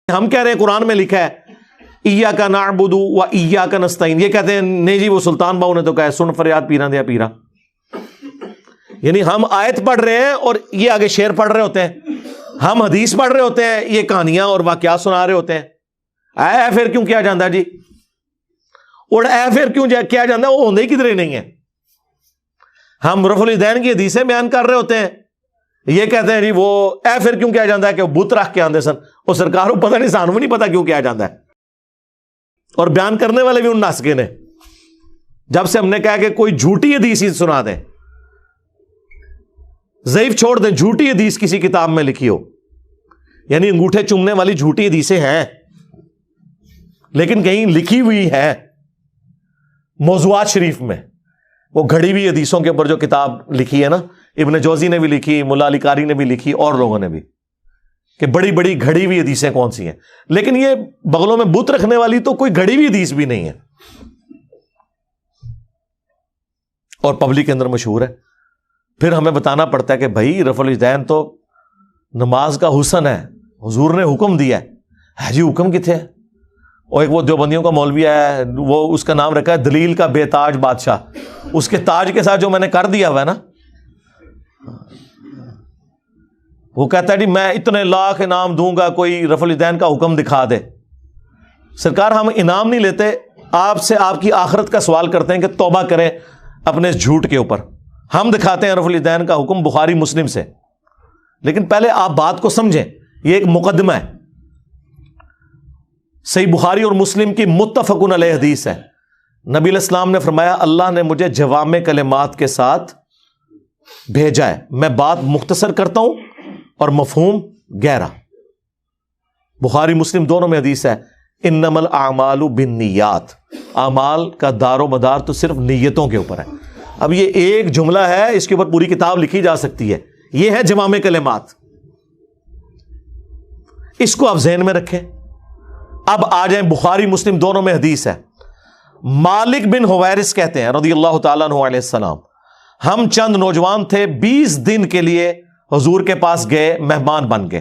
ہم کہہ رہے ہیں قرآن میں لکھا ہے ایاک نعبد و ایاک نستعین، یہ کہتے ہیں نہیں جی وہ سلطان باؤ نے تو کہا ہے سن فریاد پیرا دیا پیرا. یعنی ہم آیت پڑھ رہے ہیں اور یہ آگے شعر پڑھ رہے ہوتے ہیں، ہم حدیث پڑھ رہے ہوتے ہیں، یہ کہانیاں اور واقعات سنا رہے ہوتے ہیں. اے پھر کیوں کیا جاندہ جی، اور اے پھر کیوں کیا جاندہ، وہ ہوندے ہی کدھر ہی نہیں ہے. ہم رفع الیدین کی حدیثیں بیان کر رہے ہوتے ہیں، یہ کہتے ہیں جی وہ اے پھر کیوں کیا جاندہ ہے کہ وہ بت رکھ کے آندے سن، وہ سرکار کو پتہ نہیں، سانوں نہیں پتہ کیوں کیا جاندہ ہے. اور بیان کرنے والے بھی ان ناسکے نے. جب سے ہم نے کہا کہ کوئی جھوٹی حدیث ہی سنا دیں، ضعیف چھوڑ دیں، جھوٹی حدیث کسی کتاب میں لکھی ہو، یعنی انگوٹھے چومنے والی جھوٹی حدیثیں ہیں لیکن کہیں لکھی ہوئی ہے موضوعات شریف میں. وہ گھڑی ہوئی حدیثوں کے اوپر جو کتاب لکھی ہے نا، ابن جوزی نے بھی لکھی، ملا علی قاری نے بھی لکھی، اور لوگوں نے بھی، کہ بڑی بڑی گھڑی ہوئی حدیثیں کون سی ہیں. لیکن یہ بغلوں میں بت رکھنے والی تو کوئی گھڑی ہوئی حدیث بھی نہیں ہے، اور پبلک کے اندر مشہور ہے. پھر ہمیں بتانا پڑتا ہے کہ بھائی رفع الیدین تو نماز کا حسن ہے، حضور نے حکم دیا ہے جی، حکم کتنے ہے؟ اور ایک وہ دیوبندیوں کا مولوی ہے، وہ اس کا نام رکھا ہے دلیل کا بے تاج بادشاہ. اس کے تاج کے ساتھ جو میں نے کر دیا ہوا ہے نا، وہ کہتا ہے جی میں اتنے لاکھ انعام دوں گا کوئی رفع الیدین کا حکم دکھا دے. سرکار ہم انعام نہیں لیتے، آپ سے آپ کی آخرت کا سوال کرتے ہیں کہ توبہ کریں اپنے اس جھوٹ کے اوپر. ہم دکھاتے ہیں رفع الیدین کا حکم بخاری مسلم سے، لیکن پہلے آپ بات کو سمجھیں، یہ ایک مقدمہ ہے. صحیح بخاری اور مسلم کی متفق علیہ حدیث ہے. نبی علیہ السلام نے فرمایا اللہ نے مجھے جوامع کلمات کے ساتھ بھیجا ہے، میں بات مختصر کرتا ہوں اور مفہوم گہرا. بخاری مسلم دونوں میں حدیث ہے انما الاعمال بالنیات، اعمال کا دار و مدار تو صرف نیتوں کے اوپر ہے. اب یہ ایک جملہ ہے، اس کے اوپر پوری کتاب لکھی جا سکتی ہے. یہ ہے جوامع کلمات، اس کو آپ ذہن میں رکھیں. اب آ جائیں بخاری مسلم دونوں میں حدیث ہے. مالک بن حویرث کہتے ہیں رضی اللہ تعالیٰ عنہ علیہ السلام، ہم چند نوجوان تھے، 20 دن کے لیے حضور کے پاس گئے، مہمان بن گئے.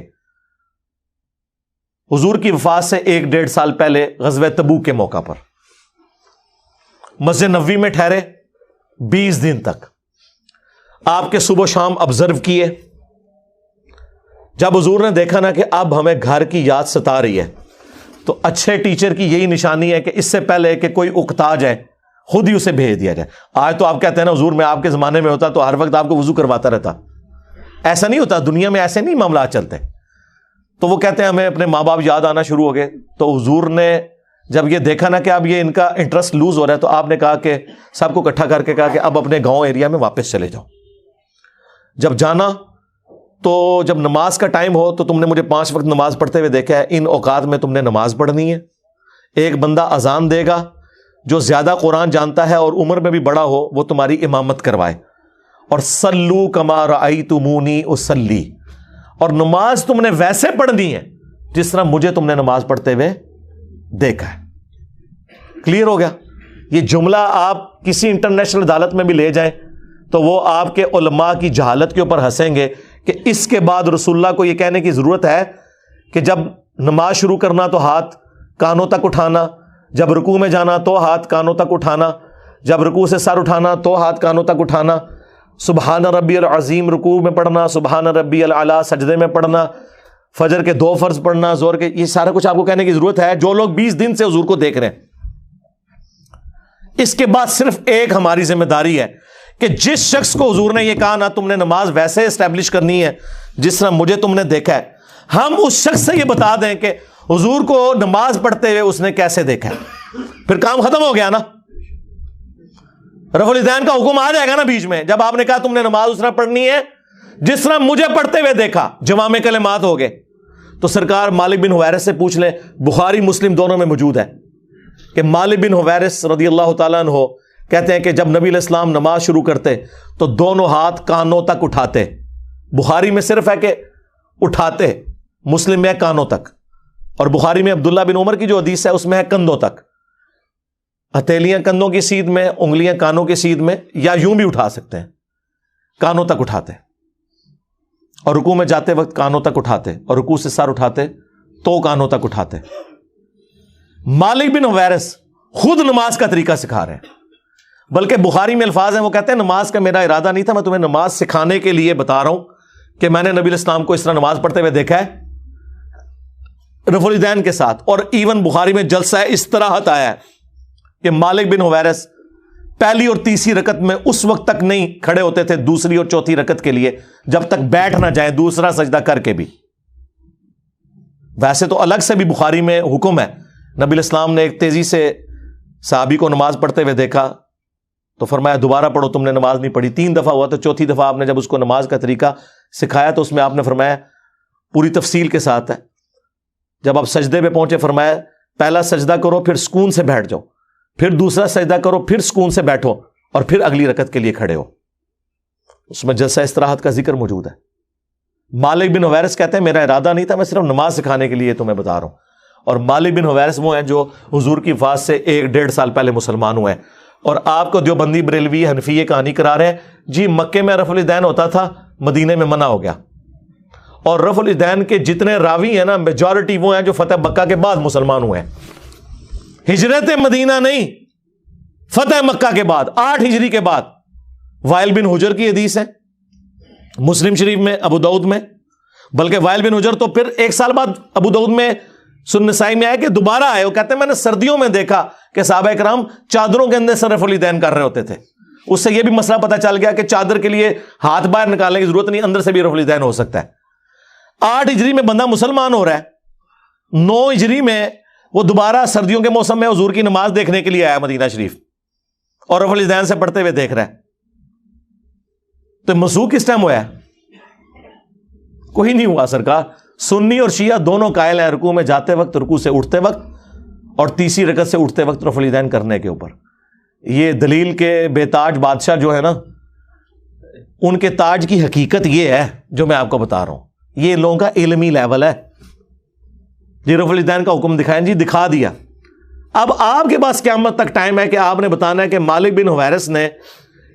حضور کی وفات سے 1-1.5 سال پہلے غزوہ تبوک کے موقع پر مسجد نبوی میں ٹھہرے 20 دن تک. آپ کے صبح و شام آبزرو کیے. جب حضور نے دیکھا نا کہ اب ہمیں گھر کی یاد ستا رہی ہے، تو اچھے ٹیچر کی یہی نشانی ہے کہ اس سے پہلے کہ کوئی اکتا جائے خود ہی اسے بھیج دیا جائے. آج تو آپ کہتے ہیں نا حضور میں آپ کے زمانے میں ہوتا تو ہر وقت آپ کو وضو کرواتا رہتا. ایسا نہیں ہوتا، دنیا میں ایسے نہیں معاملات چلتے. تو وہ کہتے ہیں ہمیں اپنے ماں باپ یاد آنا شروع ہو گئے. تو حضور نے جب یہ دیکھا نا کہ اب یہ ان کا انٹرسٹ لوز ہو رہا ہے، تو آپ نے کہا کہ سب کو اکٹھا کر کے کہا کہ اب اپنے گاؤں ایریا میں واپس چلے جاؤ. جب جانا تو جب نماز کا ٹائم ہو تو تم نے مجھے 5 وقت نماز پڑھتے ہوئے دیکھا ہے، ان اوقات میں تم نے نماز پڑھنی ہے. ایک بندہ اذان دے گا جو زیادہ قرآن جانتا ہے اور عمر میں بھی بڑا ہو، وہ تمہاری امامت کروائے. اور صلو کما رأیتمونی اصلی، اور نماز تم نے ویسے پڑھنی ہے جس طرح مجھے تم نے نماز پڑھتے ہوئے دیکھا ہے. کلیئر ہو گیا؟ یہ جملہ آپ کسی انٹرنیشنل عدالت میں بھی لے جائیں تو وہ آپ کے علماء کی جہالت کے اوپر ہنسیں گے کہ اس کے بعد رسول اللہ کو یہ کہنے کی ضرورت ہے کہ جب نماز شروع کرنا تو ہاتھ کانوں تک اٹھانا، جب رکوع میں جانا تو ہاتھ کانوں تک اٹھانا، جب رکوع سے سر اٹھانا تو ہاتھ کانوں تک اٹھانا، سبحان ربی العظیم رکوع میں پڑھنا، سبحان ربی العلیٰ سجدے میں پڑھنا، فجر کے 2 فرض پڑھنا، زور کے، یہ سارا کچھ آپ کو کہنے کی ضرورت ہے جو لوگ 20 دن سے حضور کو دیکھ رہے ہیں. اس کے بعد صرف ایک ہماری ذمہ داری ہے کہ جس شخص کو حضور نے یہ کہا نا تم نے نماز ویسے اسٹیبلش کرنی ہے جس طرح مجھے تم نے دیکھا ہے، ہم اس شخص سے یہ بتا دیں کہ حضور کو نماز پڑھتے ہوئے اس نے کیسے دیکھا ہے. پھر کام ختم ہو گیا نا. رفع الیدین کا حکم آ جائے گا نا بیچ میں، جب آپ نے کہا تم نے نماز اس طرح پڑھنی ہے جس طرح مجھے پڑھتے ہوئے دیکھا، جوامع کلمات ہو گئے. تو سرکار مالک بن حویرث سے پوچھ لیں، بخاری مسلم دونوں میں موجود ہے کہ مالک بن حویرث رضی اللہ تعالیٰ عنہ کہتے ہیں کہ جب نبی علیہ السلام نماز شروع کرتے تو دونوں ہاتھ کانوں تک اٹھاتے. بخاری میں صرف ہے کہ اٹھاتے، مسلم میں ہے کانوں تک. اور بخاری میں عبداللہ بن عمر کی جو حدیث ہے اس میں ہے کندھوں تک. ہتھیلیاں کندھوں کی سیدھ میں، انگلیاں کانوں کی سیدھ میں، یا یوں بھی اٹھا سکتے ہیں، کانوں تک اٹھاتے. اور رکوع میں جاتے وقت کانوں تک اٹھاتے، اور رکوع سے سر اٹھاتے تو کانوں تک اٹھاتے. مالک بن حویرث خود نماز کا طریقہ سکھا رہے ہیں, بلکہ بخاری میں الفاظ ہیں, وہ کہتے ہیں نماز کا میرا ارادہ نہیں تھا, میں تمہیں نماز سکھانے کے لیے بتا رہا ہوں کہ میں نے نبی علیہ السلام کو اس طرح نماز پڑھتے ہوئے دیکھا ہے رفع الیدین کے ساتھ. اور ایون بخاری میں جلسہ استراحت آیا ہے کہ مالک بن حویرث پہلی اور تیسری رکعت میں اس وقت تک نہیں کھڑے ہوتے تھے دوسری اور چوتھی رکعت کے لیے جب تک بیٹھ نہ جائیں دوسرا سجدہ کر کے بھی. ویسے تو الگ سے بھی بخاری میں حکم ہے, نبی علیہ السلام نے ایک تیزی سے صحابی کو نماز پڑھتے ہوئے دیکھا تو فرمایا دوبارہ پڑھو, تم نے نماز نہیں پڑھی. 3 دفعہ ہوا تو چوتھی دفعہ آپ نے جب اس کو نماز کا طریقہ سکھایا تو اس میں آپ نے فرمایا پوری تفصیل کے ساتھ ہے, جب آپ سجدے پہ پہنچے فرمایا پہلا سجدہ کرو پھر سکون سے بیٹھ جاؤ, پھر دوسرا سجدہ کرو پھر سکون سے بیٹھو اور پھر اگلی رکعت کے لیے کھڑے ہو. اس میں جلسہ استراحت کا ذکر موجود ہے. مالک بن حویرث کہتے ہیں میرا ارادہ نہیں تھا, میں صرف نماز سکھانے کے لیے تمہیں بتا رہا ہوں. اور مالک بن حویرث وہ ہیں جو حضور کی وفات سے 1-1.5 سال پہلے مسلمان ہوئے ہیں, اور آپ کو دیوبندی بریلوی حنفی یہ کہانی کرا رہے ہیں جی مکے میں رفع الیدین ہوتا تھا, مدینے میں منع ہو گیا. اور رفع الیدین کے جتنے راوی ہیں نا میجورٹی وہ ہیں جو فتح مکہ کے بعد مسلمان ہوئے ہیں, ہجرت مدینہ نہیں, فتح مکہ کے بعد 8 ہجری کے بعد. وائل بن حجر کی حدیث ہے مسلم شریف میں, ابو داؤد میں, بلکہ وائل بن حجر تو پھر 1 سال بعد ابو داؤد میں سنن نسائی میں آئے کہ دوبارہ آئے, وہ کہتے ہیں میں نے سردیوں میں دیکھا کہ صحابہ کرام چادروں کے اندر سے رفع الیدین کر رہے ہوتے تھے. اس سے یہ بھی مسئلہ پتہ چل گیا کہ چادر کے لیے ہاتھ باہر نکالنے کی ضرورت نہیں, اندر سے بھی رفع الیدین ہو سکتا ہے. 8 ہجری میں بندہ مسلمان ہو رہا ہے, 9 ہجری میں وہ دوبارہ سردیوں کے موسم میں حضور کی نماز دیکھنے کے لیے آیا مدینہ شریف اور رفع الیدین سے پڑھتے ہوئے دیکھ رہا ہے. تو مسوخ کس ٹائم ہوا ہے؟ کوئی نہیں ہوا سرکار. سنی اور شیعہ دونوں قائل ہیں رکوع میں جاتے وقت, رکوع سے اٹھتے وقت اور تیسری رکعت سے اٹھتے وقت رفع الیدین کرنے کے اوپر. یہ دلیل کے بے تاج بادشاہ جو ہے نا, ان کے تاج کی حقیقت یہ ہے جو میں آپ کو بتا رہا ہوں. یہ لوگوں کا علمی لیول ہے. جی رفع الیدین کا حکم دکھائیں, جی دکھا دیا. اب آپ کے پاس قیامت تک ٹائم ہے کہ آپ نے بتانا ہے کہ مالک بن حویرث نے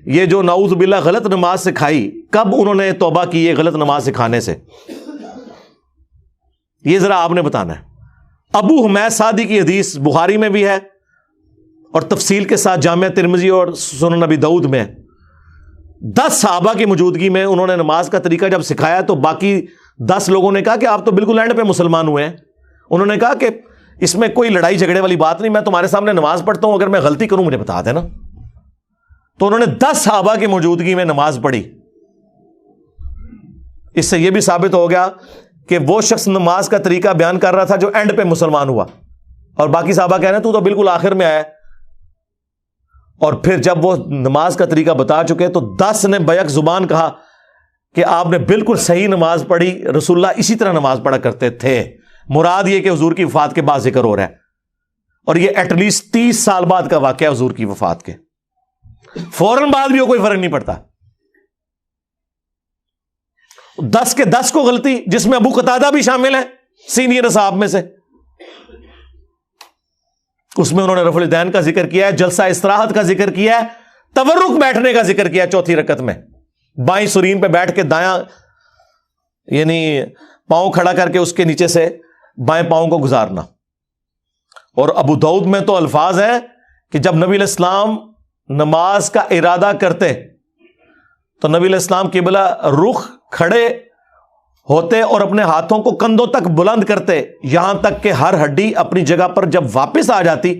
یہ جو نعوذ باللہ غلط نماز سکھائی, کب انہوں نے توبہ کی یہ غلط نماز سکھانے سے, یہ ذرا آپ نے بتانا ہے. ابو حمید سعدی کی حدیث بخاری میں بھی ہے اور تفصیل کے ساتھ جامعہ ترمذی اور سنن نبی داؤد میں. 10 صحابہ کی موجودگی میں انہوں نے نماز کا طریقہ جب سکھایا تو باقی 10 لوگوں نے کہا کہ آپ تو بالکل اینڈ پہ مسلمان ہوئے ہیں. انہوں نے کہا کہ اس میں کوئی لڑائی جھگڑے والی بات نہیں, میں تمہارے سامنے نماز پڑھتا ہوں, اگر میں غلطی کروں مجھے بتا دینا. تو انہوں نے 10 صحابہ کی موجودگی میں نماز پڑھی. اس سے یہ بھی ثابت ہو گیا کہ وہ شخص نماز کا طریقہ بیان کر رہا تھا جو اینڈ پہ مسلمان ہوا, اور باقی صحابہ کہہ رہے ہیں تو بالکل آخر میں آیا. اور پھر جب وہ نماز کا طریقہ بتا چکے تو 10 نے بیک زبان کہا کہ آپ نے بالکل صحیح نماز پڑھی, رسول اللہ اسی طرح نماز پڑھا کرتے تھے. مراد یہ کہ حضور کی وفات کے بعد ذکر ہو رہا ہے, اور یہ ایٹ لیسٹ 30 سال بعد کا واقعہ حضور کی وفات کے. فوراً بعد بھی کوئی فرق نہیں پڑتا. 10 کے 10 کو غلطی, جس میں ابو قتادہ بھی شامل ہے سینئر اصحاب میں سے. اس میں انہوں نے رفع الیدین کا ذکر کیا ہے, جلسہ استراحت کا ذکر کیا ہے, تورک بیٹھنے کا ذکر کیا ہے. چوتھی رکعت میں بائیں سرین پہ بیٹھ کے دایاں یعنی پاؤں کھڑا کر کے اس کے نیچے سے بائیں پاؤں کو گزارنا. اور ابو داؤد میں تو الفاظ ہیں کہ جب نبی علیہ السلام نماز کا ارادہ کرتے تو نبی علیہ السلام قبلہ رخ کھڑے ہوتے اور اپنے ہاتھوں کو کندھوں تک بلند کرتے, یہاں تک کہ ہر ہڈی اپنی جگہ پر جب واپس آ جاتی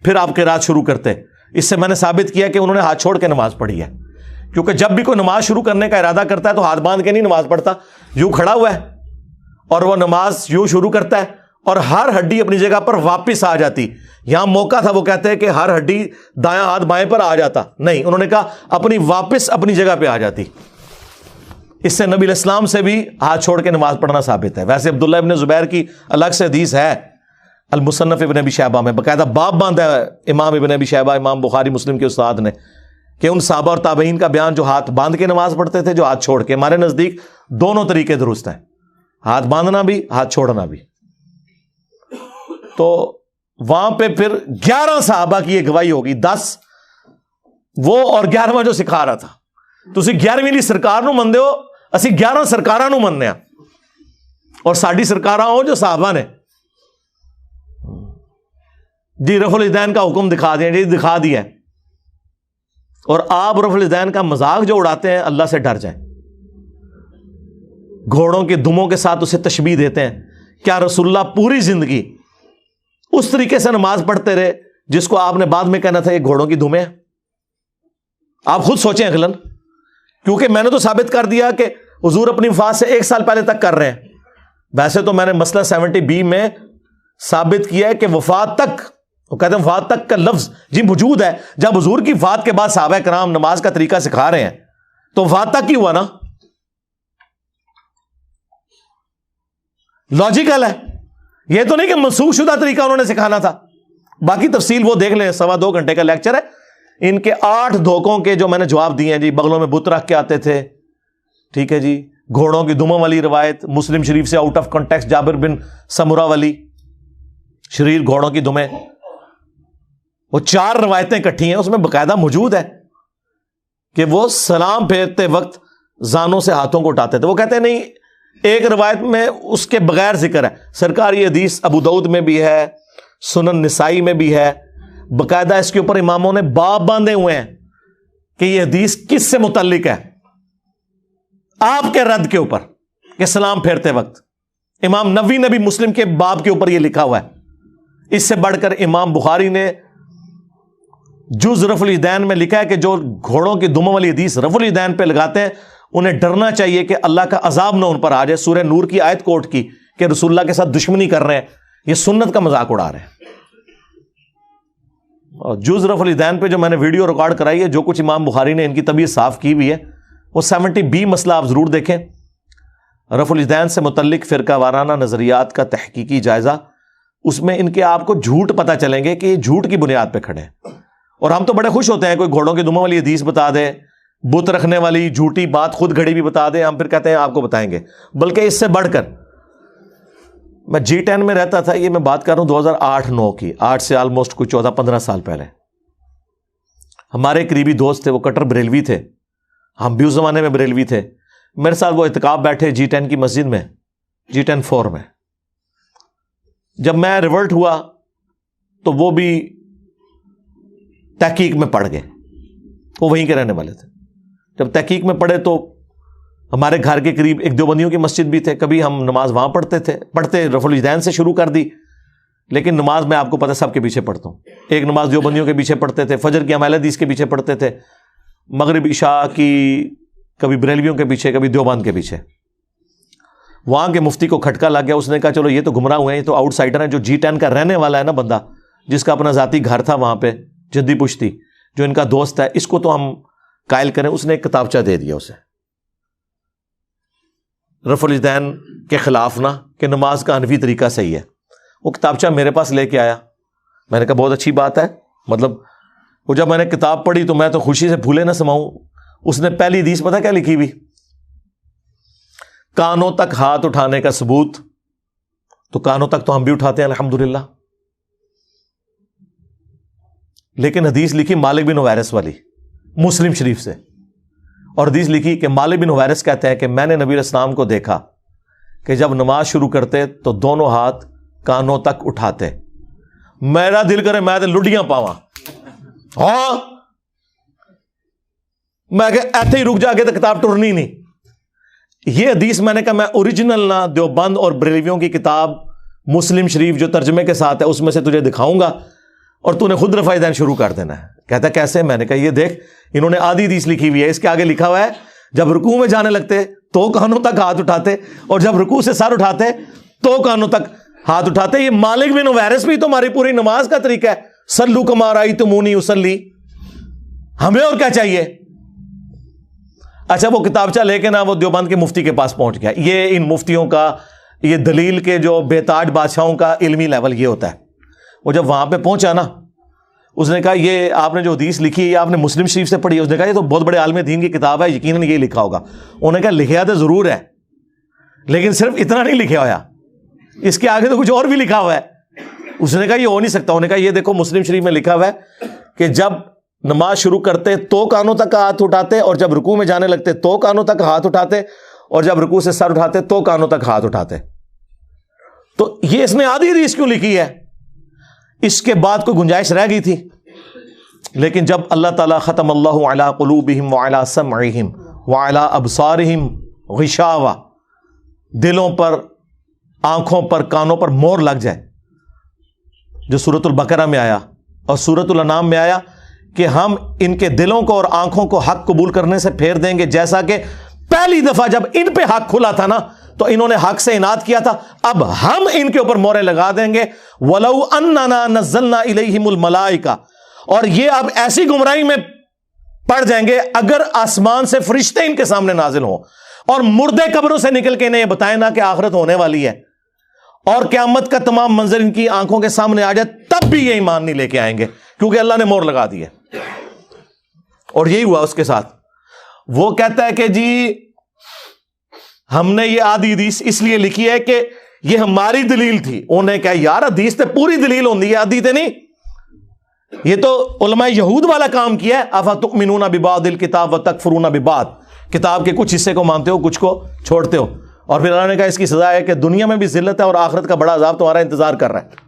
پھر آپ قرات شروع کرتے. اس سے میں نے ثابت کیا کہ انہوں نے ہاتھ چھوڑ کے نماز پڑھی ہے, کیونکہ جب بھی کوئی نماز شروع کرنے کا ارادہ کرتا ہے تو ہاتھ باندھ کے نہیں نماز پڑھتا, یوں کھڑا ہوا ہے اور وہ نماز یوں شروع کرتا ہے اور ہر ہڈی اپنی جگہ پر واپس آ جاتی. یہاں موقع تھا وہ کہتے ہیں کہ ہر ہڈی دایاں ہاتھ بائیں پر آ جاتا, نہیں, انہوں نے کہا اپنی واپس اپنی جگہ پہ آ جاتی. اس سے نبی علیہ السلام سے بھی ہاتھ چھوڑ کے نماز پڑھنا ثابت ہے. ویسے عبداللہ ابن زبیر کی الگ سے حدیث ہے المصنف ابن ابی شیبہ میں, باقاعدہ باب باندھا ہے امام ابن ابی شیبہ, امام بخاری مسلم کے استاد نے, کہ ان صحابہ اور تابعین کا بیان جو ہاتھ باندھ کے نماز پڑھتے تھے, جو ہاتھ چھوڑ کے. ہمارے نزدیک دونوں طریقے درست ہیں, ہاتھ باندھنا بھی ہاتھ چھوڑنا بھی. تو وہاں پہ پھر 11 صحابہ کی یہ گواہی ہوگی, 10 وہ اور 11واں جو سکھا رہا تھا. تسی 11ویں لی سرکار نو مندے ہو, اسی 11 سرکاراں نو مننے ہیں, اور ساڈی سرکاراں ہو جو صحابہ نے. جی رفع الیدین کا حکم دکھا دیا، جی دکھا دیا ہے، اور آپ رفع الیدین کا مذاق جو اڑاتے ہیں، اللہ سے ڈر جائیں۔ گھوڑوں کے دموں کے ساتھ اسے تشبیہ دیتے ہیں۔ کیا رسول اللہ پوری زندگی اس طریقے سے نماز پڑھتے رہے جس کو آپ نے بعد میں کہنا تھا یہ گھوڑوں کی دمیں ہیں؟ آپ خود سوچیں عقلاً، کیونکہ میں نے تو ثابت کر دیا کہ حضور اپنی وفات سے 1 سال پہلے تک کر رہے ہیں۔ ویسے تو میں نے مسئلہ 70B میں ثابت کیا ہے کہ وفات تک، وہ کہتے ہیں وفات تک کا لفظ جی موجود ہے۔ جب حضور کی وفات کے بعد صحابہ کرام نماز کا طریقہ سکھا رہے ہیں تو وفات تک ہی ہوا نا، لاجیکل ہے۔ یہ تو نہیں کہ منسوخ شدہ طریقہ انہوں نے سکھانا تھا۔ باقی تفصیل وہ دیکھ لیں، 2.25 گھنٹے کا لیکچر ہے۔ ان کے 8 دھوکوں کے جو میں نے جواب دیے ہیں جی، بغلوں میں بت رکھ کے آتے تھے، ٹھیک ہے جی، گھوڑوں کی دموں والی روایت مسلم شریف سے آؤٹ آف کانٹیکسٹ، جابر بن سمرہ والی شریر گھوڑوں کی دمیں، وہ 4 روایتیں اکٹھی ہیں، اس میں باقاعدہ موجود ہے کہ وہ سلام پھیرتے وقت زانوں سے ہاتھوں کو اٹھاتے تھے۔ وہ کہتے ہیں نہیں، ایک روایت میں اس کے بغیر ذکر ہے۔ سرکار یہ حدیث ابو داؤد میں بھی ہے، سنن نسائی میں بھی ہے، باقاعدہ اس کے اوپر اماموں نے باب باندھے ہوئے ہیں کہ یہ حدیث کس سے متعلق ہے، آپ کے رد کے اوپر کہ سلام پھیرتے وقت۔ امام نووی نے بھی مسلم کے باب کے اوپر یہ لکھا ہوا ہے۔ اس سے بڑھ کر امام بخاری نے جز رفع الیدین میں لکھا ہے کہ جو گھوڑوں کی دموں والی حدیث رفع الیدین پہ لگاتے ہیں انہیں ڈرنا چاہیے کہ اللہ کا عذاب نہ ان پر آ جائے۔ سورہ نور کی آیت کوٹ کی کہ رسول اللہ کے ساتھ دشمنی کر رہے ہیں، یہ سنت کا مذاق اڑا رہے ہیں۔ اور جز رفع الیدین پہ جو میں نے ویڈیو ریکارڈ کرائی ہے، جو کچھ امام بخاری نے ان کی طبیعت صاف کی ہوئی ہے، وہ 70B مسئلہ آپ ضرور دیکھیں۔ رفع الیدین سے متعلق فرقہ وارانہ نظریات کا تحقیقی جائزہ، اس میں ان کے آپ کو جھوٹ پتہ چلیں گے کہ یہ جھوٹ کی بنیاد پہ کھڑے ہیں۔ اور ہم تو بڑے خوش ہوتے ہیں کوئی گھوڑوں کی دموں والی حدیث بتا دے، بت رکھنے والی جھوٹی بات خود گھڑی بھی بتا دے، ہم پھر کہتے ہیں آپ کو بتائیں گے۔ بلکہ اس سے بڑھ کر میں G10 میں رہتا تھا، یہ میں بات کر رہا ہوں 2008-9 کی، 8 سے آلموسٹ کوئی 14-15 سال پہلے۔ ہمارے قریبی دوست تھے، وہ کٹر بریلوی تھے، ہم بھی اس زمانے میں بریلوی تھے۔ میرے ساتھ وہ اعتکاف بیٹھے G10 کی مسجد میں، G10-4 میں۔ جب میں ریورٹ ہوا تو وہ بھی تحقیق میں پڑ گئے، وہ وہیں کے رہنے والے تھے۔ جب تحقیق میں پڑھے تو ہمارے گھر کے قریب ایک دیوبندیوں کی مسجد بھی تھے، کبھی ہم نماز وہاں پڑھتے رفع الیدین سے شروع کر دی۔ لیکن نماز میں آپ کو پتہ سب کے پیچھے پڑھتا ہوں، ایک نماز دیوبندیوں کے پیچھے پڑھتے تھے، فجر کی اہل حدیث کے پیچھے پڑھتے تھے، مغرب عشاء کی کبھی بریلویوں کے پیچھے، کبھی دیوبند کے پیچھے۔ وہاں کے مفتی کو کھٹکا لگ گیا، اس نے کہا چلو یہ تو گمراہ ہوئے ہیں، یہ تو آؤٹ سائڈر ہیں۔ جو G10 کا رہنے والا ہے نا بندہ، جس کا اپنا ذاتی گھر تھا وہاں پہ جدی پشتی، جو ان کا دوست ہے، اس کو تو ہم قائل کریں۔ اس نے ایک کتابچہ دے دیا اسے، رفع الیدین کے خلاف نہ، کہ نماز کا حنفی طریقہ صحیح ہے۔ وہ کتابچہ میرے پاس لے کے آیا، میں نے کہا بہت اچھی بات ہے، مطلب وہ جب میں نے کتاب پڑھی تو میں تو خوشی سے پھولے نہ سماؤں۔ اس نے پہلی حدیث پتہ کیا لکھی ہوئی؟ کانوں تک ہاتھ اٹھانے کا ثبوت، تو کانوں تک تو ہم بھی اٹھاتے ہیں الحمدللہ، لیکن حدیث لکھی مالک بن حویرث والی مسلم شریف سے، اور حدیث لکھی کہ مالک بن حویرث کہتے ہیں کہ میں نے نبی علیہ السلام کو دیکھا کہ جب نماز شروع کرتے تو دونوں ہاتھ کانوں تک اٹھاتے۔ میرا دل کرے میں تو لڈیاں پاواں، ہاں میں کہ ایتھے ہی رک جا کے تو کتاب ٹرنی نہیں۔ یہ حدیث میں نے کہا میں اوریجنل نہ دیوبند اور بریلویوں کی کتاب مسلم شریف جو ترجمے کے ساتھ ہے اس میں سے تجھے دکھاؤں گا، اور تو نے خود رفع الیدین شروع کر دینا ہے۔ کہتا کیسے؟ میں نے کہا یہ دیکھ، انہوں نے آدھی حدیث لکھی ہوئی ہے، اس کے آگے لکھا ہوا ہے جب رکوع میں جانے لگتے تو کانوں تک ہاتھ اٹھاتے، اور جب رکوع سے سر اٹھاتے تو کانوں تک ہاتھ اٹھاتے۔ یہ مالک بن حویرث بھی تمہاری پوری نماز کا طریقہ ہے، صلو کما رأیتمونی اصلی، ہمیں اور کیا چاہیے؟ اچھا وہ کتابچہ لے کے نا وہ دیوبند کے مفتی کے پاس پہنچ گیا۔ یہ ان مفتیوں کا، یہ دلیل کے جو بے تاج بادشاہوں کا علمی لیول یہ ہوتا ہے۔ وہ جب وہاں پہ پہنچا نا، اس نے کہا یہ آپ نے جو حدیث لکھی ہے یہ آپ نے مسلم شریف سے پڑھی ہے؟ اس نے کہا یہ تو بہت بڑے عالم دین کی کتاب ہے، یقیناً یہ لکھا ہوگا۔ انہوں نے کہا لکھا تو ضرور ہے، لیکن صرف اتنا نہیں لکھا ہوا، اس کے آگے تو کچھ اور بھی لکھا ہوا ہے۔ اس نے کہا یہ ہو نہیں سکتا۔ انہوں نے کہا یہ دیکھو مسلم شریف میں لکھا ہوا ہے کہ جب نماز شروع کرتے تو کانوں تک ہاتھ اٹھاتے، اور جب رکوع میں جانے لگتے تو کانوں تک ہاتھ اٹھاتے، اور جب رکوع سے سر اٹھاتے تو کانوں تک ہاتھ اٹھاتے۔ تو یہ اس نے آدھی حدیث کیوں لکھی ہے؟ اس کے بعد کوئی گنجائش رہ گئی تھی؟ لیکن جب اللہ تعالیٰ ختم اللہ علی قلوبہم وعلی سمعہم وعلی ابصارہم غشاوہ، دلوں پر، آنکھوں پر، کانوں پر مور لگ جائے، جو سورۃ البقرہ میں آیا اور سورۃ الانعام میں آیا کہ ہم ان کے دلوں کو اور آنکھوں کو حق قبول کرنے سے پھیر دیں گے، جیسا کہ پہلی دفعہ جب ان پہ حق کھلا تھا نا تو انہوں نے حق سے اناد کیا تھا، اب ہم ان کے اوپر مورے لگا دیں گے۔ وَلَوْ أَنَّنَا نَزَّلْنَا إِلَيْهِمُ الْمَلَائِكَةَ، اور یہ اب ایسی گمراہی میں پڑ جائیں گے اگر آسمان سے فرشتے ان کے سامنے نازل ہوں اور مردے قبروں سے نکل کے انہیں یہ بتائیں نا کہ آخرت ہونے والی ہے اور قیامت کا تمام منظر ان کی آنکھوں کے سامنے آ جائے، تب بھی یہ ایمان نہیں لے کے آئیں گے، کیونکہ اللہ نے مور لگا دی ہے۔ اور یہی ہوا اس کے ساتھ۔ وہ کہتا ہے کہ جی ہم نے یہ آدھی حدیث اس لیے لکھی ہے کہ یہ ہماری دلیل تھی۔ انہوں نے کہا یار حدیث تے پوری دلیل ہوندی ہے، آدھی تے نہیں، یہ تو علماء یہود والا کام کیا ہے۔ افتؤمنون ببعض الکتاب وتکفرون ببعض، کتاب کے کچھ حصے کو مانتے ہو، کچھ کو چھوڑتے ہو، اور پھر اللہ نے کہا اس کی سزا ہے کہ دنیا میں بھی ذلت ہے اور آخرت کا بڑا عذاب تمہارا انتظار کر رہا ہے۔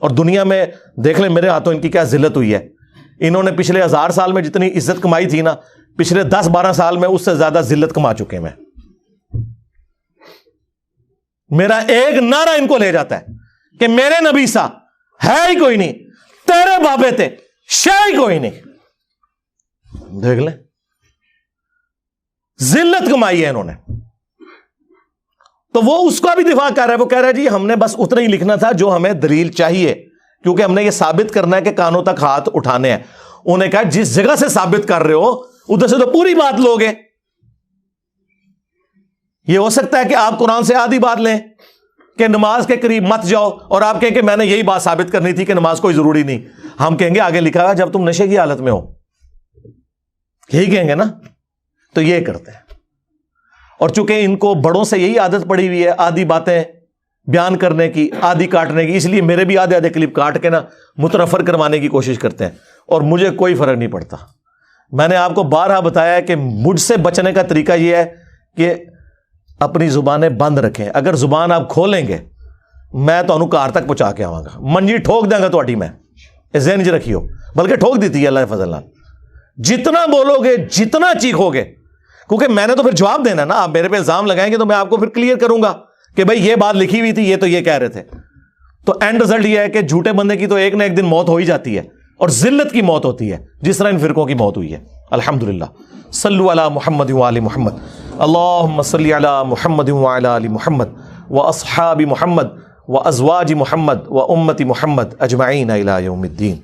اور دنیا میں دیکھ لیں میرے ہاتھوں ان کی کیا ذلت ہوئی ہے۔ انہوں نے پچھلے 1000 سال میں جتنی عزت کمائی تھی نا، پچھلے 10-12 سال میں اس سے زیادہ ذلت کما چکے میں۔ میرا ایک نعرہ ان کو لے جاتا ہے کہ میرے نبی سا ہے ہی کوئی نہیں، تیرے بابے تھے شے ہی کوئی نہیں۔ دیکھ لیں ذلت کمائی ہے انہوں نے۔ تو وہ اس کا بھی دفاع کر رہا ہے، وہ کہہ رہا ہے جی ہم نے بس اتنا ہی لکھنا تھا جو ہمیں دلیل چاہیے، کیونکہ ہم نے یہ ثابت کرنا ہے کہ کانوں تک ہاتھ اٹھانے ہیں۔ انہوں نے کہا جس جگہ سے ثابت کر رہے ہو ادھر سے تو پوری بات لوگے۔ یہ ہو سکتا ہے کہ آپ قرآن سے آدھی بات لیں کہ نماز کے قریب مت جاؤ، اور آپ کہیں کہ میں نے یہی بات ثابت کرنی تھی کہ نماز کوئی ضروری نہیں۔ ہم کہیں گے آگے لکھا ہے جب تم نشے کی حالت میں ہو، یہی کہیں گے نا۔ تو یہ کرتے ہیں، اور چونکہ ان کو بڑوں سے یہی عادت پڑی ہوئی ہے آدھی باتیں بیان کرنے کی، آدھی کاٹنے کی، اس لیے میرے بھی آدھے کلپ کاٹ کے نا متنفر کروانے کی کوشش کرتے ہیں، اور مجھے کوئی فرق نہیں پڑتا۔ میں نے آپ کو بارہا بتایا ہے کہ مجھ سے بچنے کا طریقہ یہ ہے کہ اپنی زبانیں بند رکھیں۔ اگر زبان آپ کھولیں گے میں تو کار تک پہنچا کے آواں گا، منجی ٹھوک دیں گا تہاڈی میں، ذہن چ رکھیو، بلکہ ٹھوک دیتی ہے اللہ کے فضل نال۔ جتنا بولو گے، جتنا چیخو گے، کیونکہ میں نے تو پھر جواب دینا نا، آپ میرے پہ الزام لگائیں گے تو میں آپ کو پھر کلیئر کروں گا کہ بھائی یہ بات لکھی ہوئی تھی، یہ تو یہ کہہ رہے تھے۔ تو اینڈ رزلٹ یہ ہے کہ جھوٹے بندے کی تو ایک نہ ایک دن موت ہو ہی جاتی ہے، اور ذلت کی موت ہوتی ہے، جس طرح ان فرقوں کی موت ہوئی ہے۔ الحمدللہ۔ صلو علی محمد وآل محمد، اللہم صلی علی محمد وعلی آل محمد واصحاب محمد وازواج محمد وامت محمد اجمعین الی یوم الدین۔